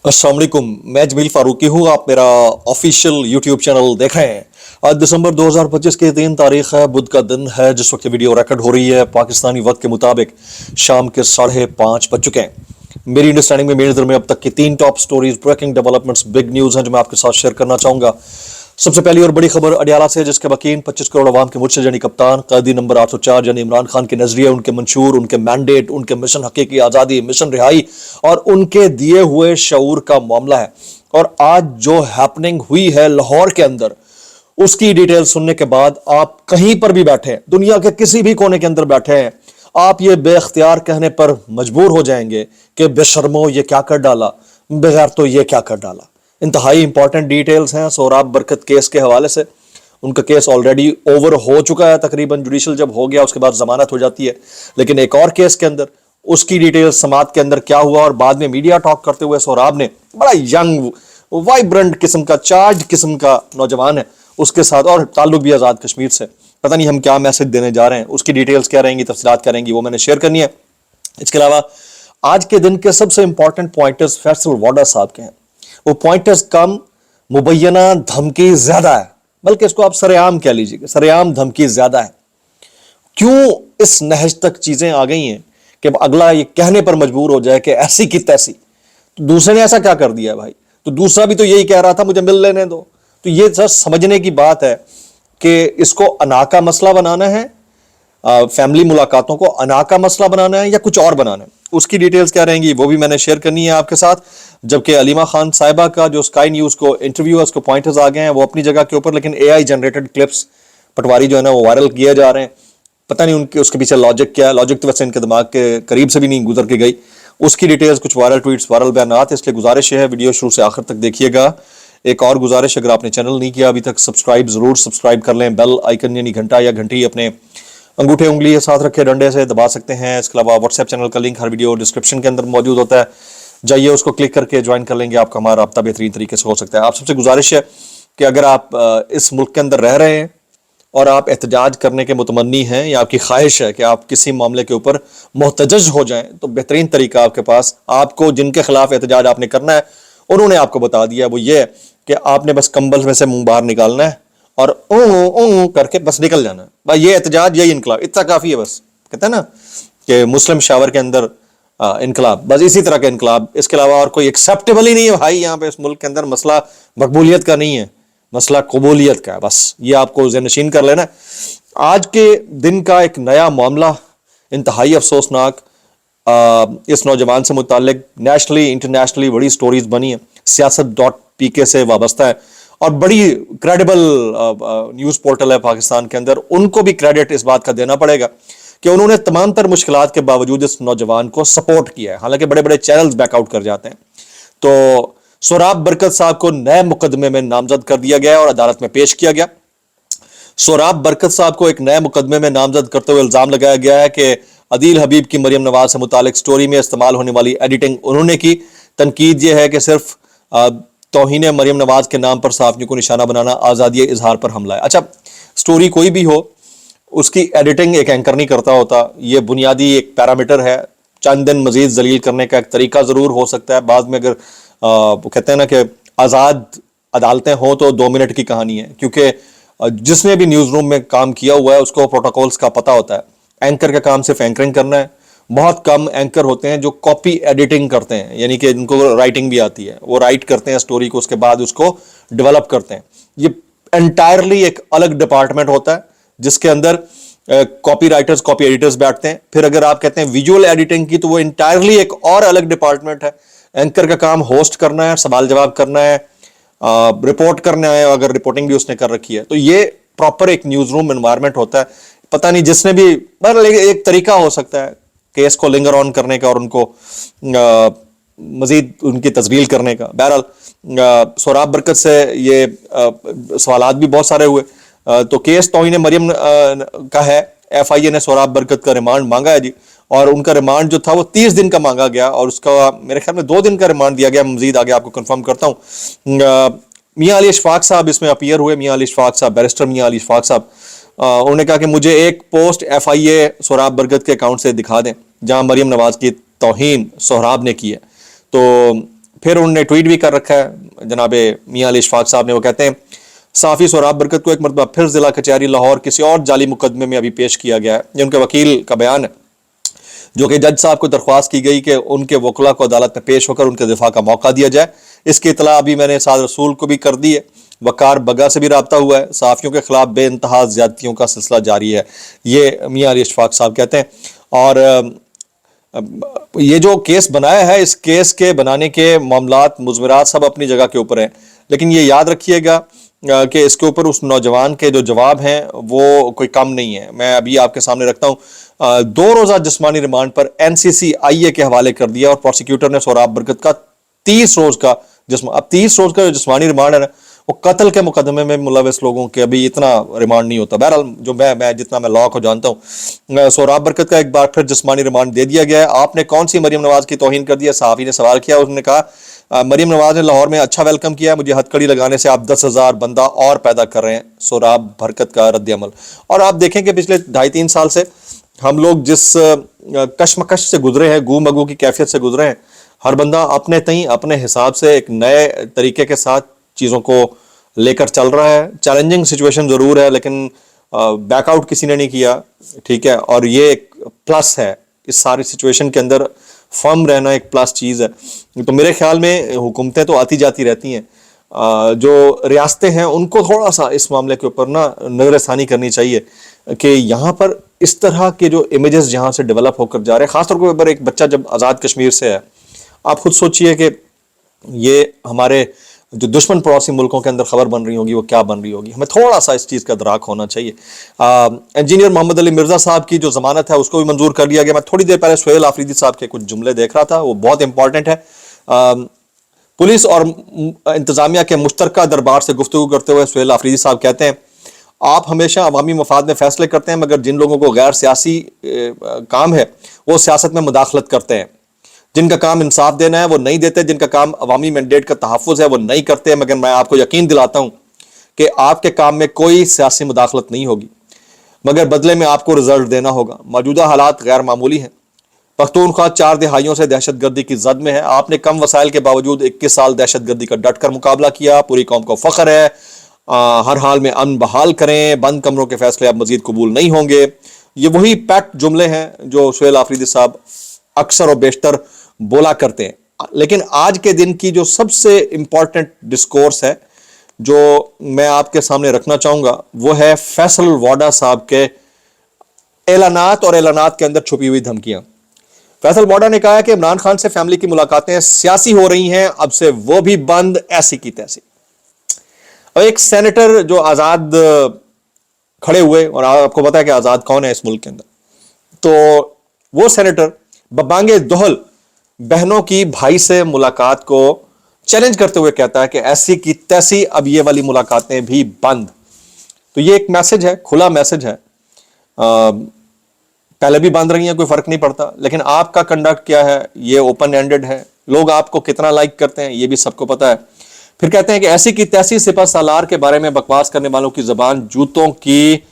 अस्सलाम वालेकुम, मैं जमील फारूकी हूँ। आप मेरा ऑफिशियल यूट्यूब चैनल देख रहे हैं। आज दिसंबर 2025 की 3 तारीख है, बुध का दिन है। जिस वक्त ये वीडियो रिकॉर्ड हो रही है पाकिस्तानी वक्त के मुताबिक शाम के 5:30 बज चुके हैं। मेरी अंडरस्टैंडिंग में, मेरी नज़र में अब तक की 3 top stories, breaking developments, big news हैं जो मैं आपके साथ शेयर करना चाहूँगा। सबसे पहली और बड़ी खबर अडियाला से, जिसके वकील 25 करोड़ अवाम के मुर्शिद यानी कप्तान कैदी नंबर 804 यानी इमरान खान के नजरिए, उनके मंशूर, उनके मैंडेट, उनके मिशन हकीकी आज़ादी, मिशन रिहाई और उनके दिए हुए शऊर का मामला है। और आज जो हैपनिंग हुई है लाहौर के अंदर, उसकी डिटेल सुनने के बाद आप कहीं पर भी बैठे हैं, दुनिया के किसी भी कोने के अंदर बैठे हैं, आप ये बेख्तियार कहने पर मजबूर हो जाएंगे कि बेशर्मो ये क्या कर डाला, बगैर तो ये क्या कर डाला। इंतहाई इंपॉर्टेंट डिटेल्स हैं सोहराब बरकत केस के हवाले से। उनका केस ऑलरेडी ओवर हो चुका है, तकरीबन जुडिशल जब हो गया उसके बाद जमानत हो जाती है। लेकिन एक और केस के अंदर उसकी डिटेल्स, समात के अंदर क्या हुआ, और बाद में मीडिया टॉक करते हुए सोहराब ने, बड़ा यंग वाइब्रेंट किस्म का, चार्ज किस्म का नौजवान है, उसके साथ और ताल्लुक भी आज़ाद कश्मीर से, पता नहीं हम क्या मैसेज देने जा रहे हैं, उसकी डिटेल्स क्या रहेंगी, तफसीलात क्या रहेंगी, वो मैंने शेयर करनी है। इसके अलावा आज के दिन के सबसे इंपॉर्टेंट पॉइंटर्स फैसल वाडा साहब के हैं। वो पॉइंटर्स कम, मुबैना धमकी ज्यादा है, बल्कि इसको आप सरेआम कह लीजिए, सरेआम धमकी ज्यादा है। क्यों इस नहज तक चीजें आ गई हैं कि अगला ये कहने पर मजबूर हो जाए कि ऐसी की तैसी। तो दूसरे ने ऐसा क्या कर दिया भाई, तो दूसरा भी तो यही कह रहा था मुझे मिल लेने दो। तो ये सर समझने की बात है कि इसको अना का मसला बनाना है, फैमिली मुलाकातों को अना का मसला बनाना है या कुछ और बनाना है। उसकी डिटेल्स क्या रहेंगी वो भी मैंने शेयर करनी है आपके साथ। जबकि अलीमा खान साहिबा का जो स्काई न्यूज को इंटरव्यू है, उसको पॉइंटर्स आ गए हैं, वो अपनी जगह के ऊपर, लेकिन एआई जनरेटेड क्लिप्स पटवारी जो है ना वो वायरल किए जा रहे हैं। पता नहीं उनके उसके पीछे लॉजिक क्या है, लॉजिक तो वैसे इनके दिमाग के करीब से भी नहीं गुजर के गई। उसकी डिटेल्स, कुछ वायरल ट्वीट्स, वायरल बयानात, इसलिए गुजारिश है वीडियो शुरू से आखिर तक देखिएगा। एक और गुजारिश, अगर आपने चैनल नहीं किया अभी तक, सब्सक्राइब जरूर सब्सक्राइब कर लें। बेल आइकन यानी घंटा या घंटी अपने अंगूठे उंगली के साथ रखे डंडे से दबा सकते हैं। इसके अलावा व्हाट्सएप चैनल का लिंक हर वीडियो डिस्क्रिप्शन के अंदर मौजूद होता है, जाइए उसको क्लिक करके ज्वाइन कर लेंगे, आपका हमारा रब्ता बेहतरीन तरीके से हो सकता है। आप सबसे गुजारिश है कि अगर आप इस मुल्क के अंदर रह रहे हैं और आप एहतजाज करने के मुतमन्नी हैं, या आपकी ख्वाहिश है कि आप किसी मामले के ऊपर मोहतजज हो जाएं, तो बेहतरीन तरीका आपके पास, आपको जिनके खिलाफ एहतजाज आपने करना है उन्होंने आपको बता दिया, वो ये है कि आपने बस कंबल में से मुंह बाहर निकालना है और ऊ करके बस निकल जाना है। भाई ये एहतजाज, यही इनकलाब, इतना काफी है। बस कहते हैं ना कि मुस्लिम शावर के अंदर इनकलाब, बस इसी तरह का इनकलाब, इसके अलावा और कोई एक्सेप्टेबल ही नहीं है भाई। यहाँ पे इस मुल्क के अंदर मसला मकबूलियत का नहीं है, मसला कबूलियत का है। बस ये आपको ज़हनशीन कर लेना। आज के दिन का एक नया मामला, इंतहाई अफसोसनाक, इस नौजवान से मुतालिक नेशनली इंटरनेशनली बड़ी स्टोरीज बनी है, siyaasat.pk से वाबस्ता है और बड़ी क्रेडिबल न्यूज़ पोर्टल है पाकिस्तान के अंदर। उनको भी क्रेडिट इस बात का देना पड़ेगा कि उन्होंने तमाम तर मुश्किलात के बावजूद इस नौजवान को सपोर्ट किया है, हालांकि बड़े बड़े चैनल्स बैकआउट कर जाते हैं। तो सोहराब बरकत साहब को नए मुकदमे में नामजद कर दिया गया और अदालत में पेश किया गया। सोहराब बरकत साहब को एक नए मुकदमे में नामजद करते हुए इल्जाम लगाया गया है कि अदील हबीब की मरियम नवाज से मुतालिक स्टोरी में इस्तेमाल होने वाली एडिटिंग उन्होंने की। तनकीद यह है कि सिर्फ तौहीन मरियम नवाज के नाम पर सहाफ़ियों को निशाना बनाना आज़ादी इजहार पर हमला है। अच्छा, स्टोरी कोई भी हो, उसकी एडिटिंग एक एंकर नहीं करता होता, ये बुनियादी एक पैरामीटर है। चंद दिन मजीद जलील करने का एक तरीका ज़रूर हो सकता है। बाद में अगर वो कहते हैं ना कि आज़ाद अदालतें हों तो 2 मिनट की कहानी है, क्योंकि जिसने भी न्यूज़ रूम में काम किया हुआ है उसको प्रोटोकॉल्स का पता होता है। एंकर का काम सिर्फ एंकरिंग करना है। बहुत कम एंकर होते हैं जो कॉपी एडिटिंग करते हैं, यानी कि जिनको राइटिंग भी आती है, वो राइट करते हैं स्टोरी को, उसके बाद उसको डेवलप करते हैं। ये एंटायरली एक अलग डिपार्टमेंट होता है जिसके अंदर कॉपी राइटर्स, कॉपी एडिटर्स बैठते हैं। फिर अगर आप कहते हैं विजुअल एडिटिंग की, तो वो इंटायरली एक और अलग डिपार्टमेंट है। एंकर का काम होस्ट करना है, सवाल जवाब करना है, रिपोर्ट करना है, अगर रिपोर्टिंग भी उसने कर रखी है। तो ये प्रॉपर एक न्यूज रूम एनवायरनमेंट होता है। पता नहीं जिसने भी, एक तरीका हो सकता है केस को लिंगर ऑन करने का और उनको मजीद उनकी तजलील करने का। बहरहाल सोहराब बरकत से ये सवालात भी बहुत सारे हुए। तो केस तौहीन मरियम का है। FIA ने सोहराब बरकत का रिमांड मांगा है जी, और उनका रिमांड जो था वो 30 दिन का मांगा गया और उसका मेरे ख्याल में 2 दिन का रिमांड दिया गया। मजीद आगे आपको कंफर्म करता हूँ। मियाँ अली इशफाक साहब इसमें अपीयर हुए। मियाँ अली इशफाक साहब, बैरिस्टर मियाँ अली इशफाक साहब, उन्होंने कहा कि मुझे एक पोस्ट FIA सोहराब बरकत के अकाउंट से दिखा दें जहां मरियम नवाज की तौहीन सोहराब ने की है। तो फिर उन्होंने ट्वीट भी कर रखा है जनाब मियां अली इशफाक साहब ने, वो कहते हैं साफ़ी सोहराब बरकत को एक मरतबा फिर जिला कचहरी लाहौर किसी और जाली मुकदमे में अभी पेश किया गया है। ये उनके वकील का बयान है, जो कि जज साहब को दरख्वास्त की गई कि उनके वकला को अदालत में पेश होकर उनके दिफा का मौका दिया जाए। इसकी इतला अभी मैंने साद रसूल को भी कर दी है, वकार बगा से भी रब्ता हुआ है। साफ़ियों के खिलाफ बेइंतहा ज़्यादतियों का सिलसिला जारी है, ये मियां अली इशफाक साहब कहते हैं। और ये जो केस बनाया है, इस केस के बनाने के मामलात मुज़मरात सब अपनी जगह के ऊपर हैं, लेकिन ये याद रखिएगा कि इसके ऊपर उस नौजवान के जो जवाब हैं वो कोई कम नहीं है। मैं अभी आपके सामने रखता हूँ, 2 रोज़ा जिस्मानी रिमांड पर NCCIA के हवाले कर दिया और प्रोसिक्यूटर ने सोहराब बरकत का 30 रोज़ का अब 30 रोज़ का जो जिस्मानी रिमांड है ना, वो कत्ल के मुकदमे में मुलविस लोगों के अभी इतना रिमांड नहीं होता। बहरहाल जो मैं जितना मैं लॉ को जानता हूँ, सोहराब बरकत का एक बार फिर जिस्मानी रिमांड दे दिया गया है। आपने कौन सी मरीम नवाज की तौहीन कर दिया, सहाफ़ी ने सवाल किया। उसने कहा मरीम नवाज ने लाहौर में अच्छा वेलकम किया, मुझे हथकड़ी लगाने से आप 10,000 बंदा और पैदा कर रहे हैं। सोहराब बरकत का रद्द अमल। और आप देखें कि पिछले 2.5-3 साल से हम लोग जिस कशमकश से गुजरे हैं, गू मगू की कैफियत से गुजरे हैं, हर बंदा अपने तई अपने हिसाब से एक नए तरीके के साथ चीज़ों को लेकर चल रहा है। चैलेंजिंग सिचुएशन ज़रूर है, लेकिन बैकआउट किसी ने नहीं किया, ठीक है। और ये एक प्लस है, इस सारी सिचुएशन के अंदर फर्म रहना एक प्लस चीज़ है। तो मेरे ख्याल में हुकूमतें तो आती जाती रहती हैं, जो रियासतें हैं उनको थोड़ा सा इस मामले के ऊपर ना नज़रसानी करनी चाहिए कि यहाँ पर इस तरह के जो इमेजेस जहाँ से डेवलप होकर जा रहे हैं, ख़ासतौर पर एक बच्चा जब आज़ाद कश्मीर से है, आप खुद सोचिए कि ये हमारे जो दुश्मन पड़ोसी मुल्कों के अंदर खबर बन रही होगी वो क्या बन रही होगी। हमें थोड़ा सा इस चीज़ का इदराक होना चाहिए। इंजीनियर मोहम्मद अली मिर्ज़ा साहब की जो ज़मानत है उसको भी मंजूर कर लिया गया। मैं थोड़ी देर पहले सुहेल आफरीदी साहब के कुछ जुमले देख रहा था, वो बहुत इंपॉर्टेंट है। पुलिस और इंतज़ामिया के मुश्तरका दरबार से गुफ्तगू करते हुए सुहेल आफरीदी साहब कहते हैं, आप हमेशा अवामी मफाद में फैसले करते हैं, मगर जिन लोगों को गैर सियासी काम है वो सियासत में मुदाखलत करते हैं। जिनका काम इंसाफ देना है वो नहीं देते, जिनका काम अवामी मैंडेट का तहफ़्फ़ुज़ है वो नहीं करते। मगर मैं आपको यकीन दिलाता हूँ कि आपके काम में कोई सियासी मुदाखलत नहीं होगी, मगर बदले में आपको रिजल्ट देना होगा। मौजूदा हालात गैर मामूली हैं। पख्तूनख्वा 4 दिहाइयों से दहशत गर्दी की जद में है। आपने कम वसाइल के बावजूद 21 साल दहशत गर्दी का डट कर मुकाबला किया। पूरी कौम को फ़ख्र है। हर हाल में अमन बहाल करें, बंद कमरों के फैसले अब मजीद कबूल नहीं होंगे। ये वही पैट जुमले हैं जो सुहेल आफरीदी साहब अक्सर और बेशतर बोला करते हैं। लेकिन आज के दिन की जो सबसे इंपॉर्टेंट डिस्कोर्स है जो मैं आपके सामने रखना चाहूंगा वो है फैसल वाडा साहब के ऐलानात और ऐलानात के अंदर छुपी हुई धमकियां। फैसल वाडा ने कहा है कि इमरान खान से फैमिली की मुलाकातें सियासी हो रही हैं, अब से वो भी बंद, ऐसी की तैसी। और एक सेनेटर जो आजाद खड़े हुए, और आपको पता है कि आजाद कौन है इस मुल्क के अंदर, तो वो सेनेटर बबांगे दोहल बहनों की भाई से मुलाकात को चैलेंज करते हुए कहता है कि ऐसी की तैसी, अब ये वाली मुलाकातें भी बंद। तो ये एक मैसेज है, खुला मैसेज है। पहले भी बंद रही हैं, कोई फर्क नहीं पड़ता, लेकिन आपका कंडक्ट क्या है ये ओपन एंडेड है। लोग आपको कितना लाइक करते हैं ये भी सबको पता है। फिर कहते हैं कि ऐसी की तैसी सिपह सालार के बारे में बकवास करने वालों की जबान जूतों की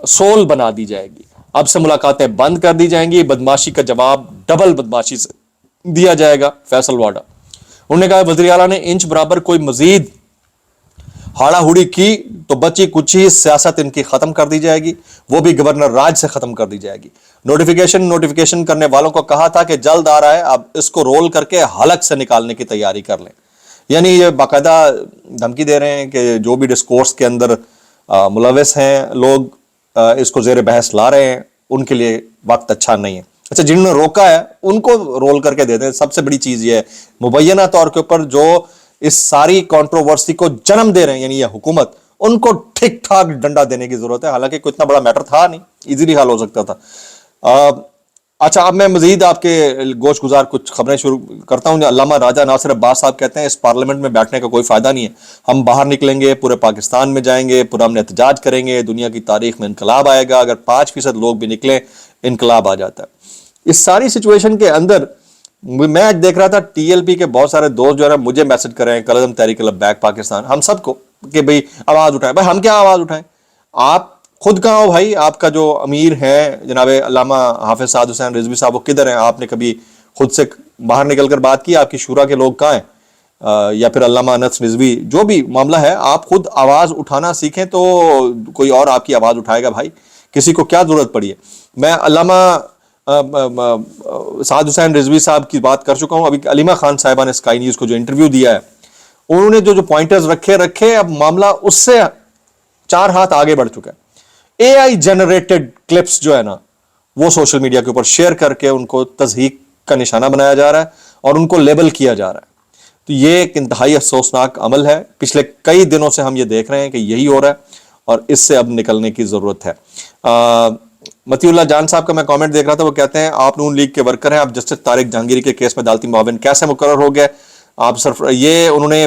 सोल बना दी जाएगी। अब से मुलाकातें बंद कर दी जाएंगी, बदमाशी का जवाब डबल बदमाशी से दिया जाएगा। फैसल वाडा उन्होंने कहा वज़ीर आला ने इंच बराबर कोई मजीद हाड़ाहुड़ी की तो बची कुची सियासत इनकी खत्म कर दी जाएगी, वो भी गवर्नर राज से खत्म कर दी जाएगी। नोटिफिकेशन करने वालों को कहा था कि जल्द आ रहा है, अब इसको रोल करके हलक से निकालने की तैयारी कर लें। यानी ये बाकायदा धमकी दे रहे हैं कि जो भी डिस्कोर्स के अंदर मुलविस हैं लोग इसको जेर बहस ला रहे हैं, उनके लिए वक्त अच्छा नहीं है। अच्छा, जिन्होंने रोका है उनको रोल करके दे दें। सबसे बड़ी चीज ये है, मुबैना तौर के ऊपर जो इस सारी कंट्रोवर्सी को जन्म दे रहे हैं यानी ये हुकूमत, उनको ठीक ठाक डंडा देने की जरूरत है। हालांकि कोई इतना बड़ा मैटर था नहीं, इजीली हल हो सकता था। अच्छा, अब मैं मजीद आपके गोश गुजार कुछ खबरें शुरू करता हूँ। अल्लामा राजा नासिर अब्बास साहब कहते हैं इस पार्लियामेंट में बैठने का कोई फायदा नहीं है, हम बाहर निकलेंगे, पूरे पाकिस्तान में जाएंगे, पूरा हम एहतजाज करेंगे, दुनिया की तारीख में इनकलाब आएगा। अगर 5% लोग भी निकले इनकलाब आ जाता है। इस सारी सिचुएशन के अंदर मैं आज देख रहा था TLP के बहुत सारे दोस्त जो है मुझे मैसेज कर रहे हैं, कलम तहरीक बैक पाकिस्तान, हम सबको कि भाई आवाज उठाएं। भाई हम क्या आवाज उठाएं, आप खुद कहाँ हो भाई? आपका जो अमीर है जनाब अल्लामा हाफिज साद हुसैन रिजवी साहब, वो किधर हैं? आपने कभी خود سے باہر نکل کر بات کی, آپ کی شورا کے لوگ کہاں ہیں, یا پھر علامہ انس رضوی, جو بھی معاملہ ہے آپ خود آواز اٹھانا سیکھیں تو کوئی اور آپ کی آواز اٹھائے گا بھائی, کسی کو کیا ضرورت پڑی ہے. میں علامہ سعد حسین رضوی صاحب کی بات کر چکا ہوں, ابھی علیمہ خان صاحبہ نے اسکائی نیوز کو جو انٹرویو دیا ہے, انہوں نے جو پوائنٹرز رکھے, اب معاملہ اس سے 4 ہاتھ آگے بڑھ چکا ہے. اے آئی جنریٹڈ کلپس جو ہے نا, وہ سوشل میڈیا کے اوپر شیئر کر کے ان کو تضحیک کا نشانہ بنایا جا رہا ہے اور ان کو لیبل کیا جا رہا ہے. تو یہ ایک انتہائی افسوسناک عمل ہے. پچھلے کئی دنوں سے ہم یہ دیکھ رہے ہیں کہ یہی ہو رہا ہے اور اس سے اب نکلنے کی ضرورت ہے. متی اللہ جان صاحب کا میں کامنٹ دیکھ رہا تھا, وہ کہتے ہیں آپ نون لیگ کے ورکر ہیں, آپ جسٹس طارق جہانگیری کے کیس میں عدالتی معاون کیسے مقرر ہو گئے؟ آپ صرف یہ انہوں نے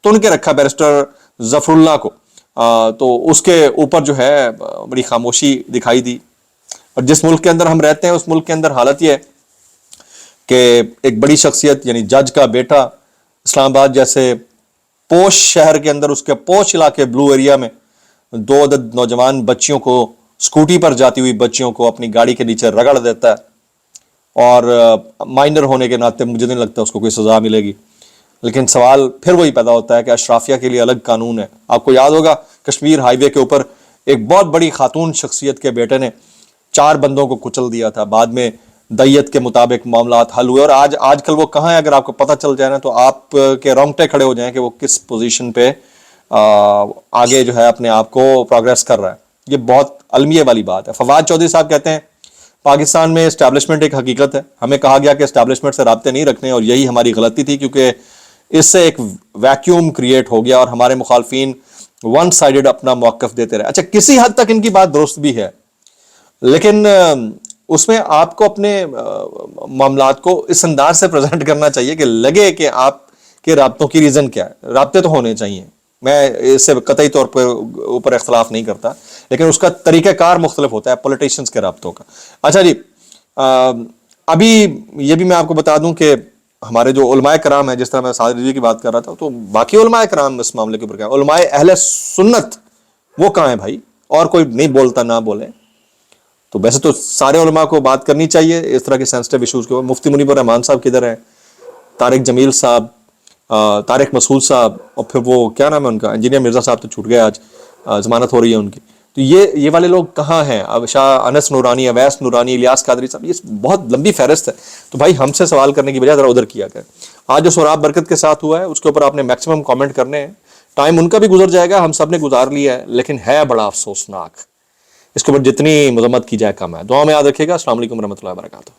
تن کے رکھا بیرسٹر ظفر اللہ کو, تو اس کے اوپر جو ہے بڑی خاموشی دکھائی دی. اور جس ملک کے اندر ہم رہتے ہیں اس ملک کے اندر حالت یہ ہے کہ ایک بڑی شخصیت یعنی جج کا بیٹا اسلام آباد جیسے پوش شہر کے اندر, اس کے پوش علاقے بلو ایریا میں 2 عدد نوجوان بچیوں کو, سکوٹی پر جاتی ہوئی بچیوں کو اپنی گاڑی کے نیچے رگڑ دیتا ہے, اور مائنر ہونے کے ناطے مجھے نہیں لگتا اس کو کوئی سزا ملے گی. لیکن سوال پھر وہی پیدا ہوتا ہے کہ اشرافیہ کے لیے الگ قانون ہے. آپ کو یاد ہوگا کشمیر ہائی وے کے اوپر ایک بہت بڑی خاتون شخصیت کے بیٹے نے 4 بندوں کو کچل دیا تھا, بعد میں دیت کے مطابق معاملات حل ہوئے, اور آج کل وہ کہاں ہے اگر آپ کو پتہ چل جائے نا تو آپ کے رونگٹے کھڑے ہو جائیں کہ وہ کس پوزیشن پہ آگے جو ہے اپنے آپ کو پروگریس کر رہا ہے. یہ بہت المیہ والی بات ہے. فواد چودھری صاحب کہتے ہیں پاکستان میں اسٹیبلشمنٹ ایک حقیقت ہے, ہمیں کہا گیا کہ اسٹیبلشمنٹ سے رابطے نہیں رکھنے, اور یہی ہماری غلطی تھی کیونکہ اس سے ایک ویکیوم کریٹ ہو گیا اور ہمارے مخالفین ون سائیڈڈ اپنا موقف دیتے رہے. اچھا کسی حد تک ان کی بات درست بھی ہے, لیکن اس میں آپ کو اپنے معاملات کو اس انداز سے پریزنٹ کرنا چاہیے کہ لگے کہ آپ کے رابطوں کی ریزن کیا ہے. رابطے تو ہونے چاہیے, میں اس سے قطعی طور پر اوپر اختلاف نہیں کرتا, لیکن اس کا طریقہ کار مختلف ہوتا ہے پولیٹیشنز کے رابطوں کا. اچھا جی, ابھی یہ بھی میں آپ کو بتا دوں کہ ہمارے جو علماء کرام ہیں, جس طرح میں سعد رضوی کی بات کر رہا تھا, تو باقی علماء کرام اس معاملے کے اوپر کیا, علماء اہل سنت وہ کہاں ہیں بھائی؟ اور کوئی نہیں بولتا نہ بولے. تو ویسے تو سارے علماء کو بات کرنی چاہیے اس طرح کے سینسٹیو ایشوز کے اوپر. مفتی منیب الرحمان صاحب کدھر ہیں, طارق جمیل صاحب, طارق مسعود صاحب, اور پھر وہ کیا نام ہے ان کا, انجینئر مرزا صاحب تو چھوٹ گئے, آج ضمانت ہو رہی ہے ان کی. تو یہ والے لوگ کہاں ہیں؟ اب شاہ انس نورانی, اویس نورانی, الیاس قادری صاحب, یہ بہت لمبی فہرست ہے. تو بھائی ہم سے سوال کرنے کی بجائے ذرا ادھر کیا کریں. آج جو سوراب برکت کے ساتھ ہوا ہے اس کے اوپر آپ نے میکسیمم کامنٹ کرنے ہیں, ٹائم ان کا بھی گزر جائے گا, ہم سب نے گزار لیا ہے, لیکن ہے بڑا افسوسناک. اس کے اوپر جتنی مذمت کی جائے کم ہے. دعا میں یاد رکھیے گا. السلام علیکم ورحمۃ اللہ وبرکاتہ.